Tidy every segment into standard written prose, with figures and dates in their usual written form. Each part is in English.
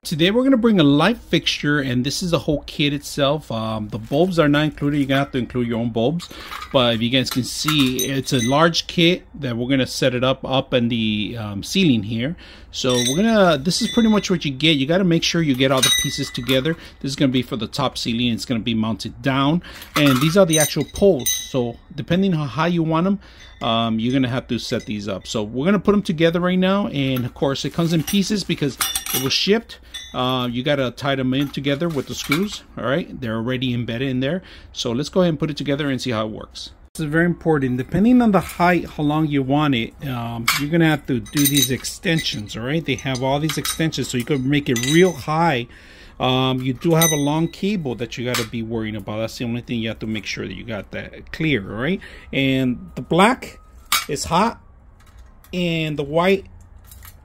Today we're going to bring a light fixture, and this is a whole kit itself. The bulbs are not included. You're going to have to include your own bulbs. But if you guys can see, it's a large kit that we're going to set it up in the ceiling here. So this is pretty much what you get. You got to make sure you get all the pieces together. This is going to be for the top ceiling. It's going to be mounted down. And these are the actual poles. So depending on how high you want them, you're going to have to set these up. So we're going to put them together right now. And of course, it comes in pieces because it was shipped. You got to tie them in together with the screws. All right, they're already embedded in there. So let's go ahead and put it together and see how it works. This is very important. Depending on the height, how long you want it, you're gonna have to do these extensions. All right, they have all these extensions, so you can make it real high. You do have a long cable that you got to be worrying about. That's the only thing you have to make sure that you got that clear. All right, and the black is hot, and the white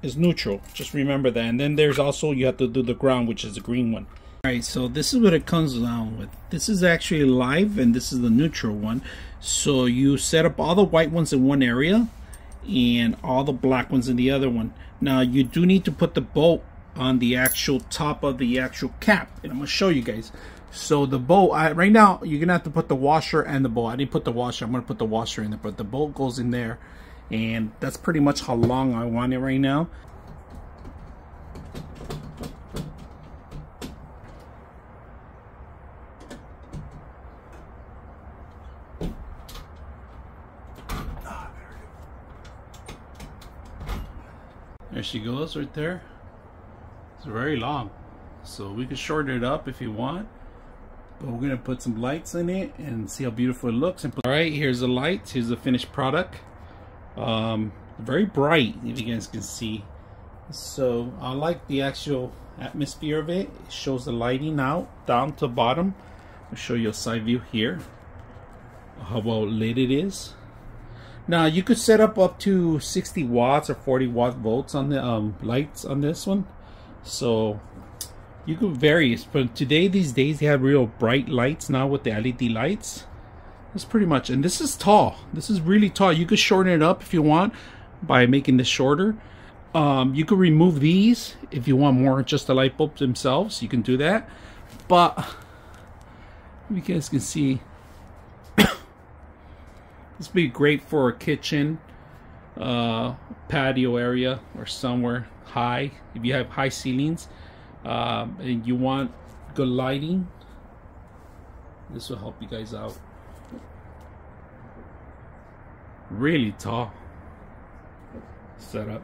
is neutral. Just remember that. And then there's also, you have to do the ground, which is the green one. All right, so this is what it comes down with. This is actually live, and this is the neutral one. So you set up all the white ones in one area and all the black ones in the other one. Now you do need to put the bolt on the actual top of the actual cap, and I'm gonna show you guys. So the bolt, right now you're gonna have to put the washer and the bolt. I didn't put the washer. I'm gonna put the washer in there, but the bolt goes in there, and that's pretty much how long I want it right now. There she goes right there. It's very long, so we can shorten it up if you want, but we're gonna put some lights in it and see how beautiful it looks. And all right, here's the lights. Here's the finished product. Very bright, if you guys can see. So I like the actual atmosphere of it. It shows the lighting out down to the bottom. I'll show you a side view here, how well lit it is. Now you could set up to 60 watts or 40 watt volts on the lights on this one, so you could vary. But today, these days, they have real bright lights now with the LED lights. That's pretty much. And this is tall. This is really tall. You could shorten it up if you want by making this shorter. You could remove these if you want more, just the light bulbs themselves. You can do that. But you guys can see, this would be great for a kitchen, patio area, or somewhere high. If you have high ceilings and you want good lighting, this will help you guys out. Really tall setup.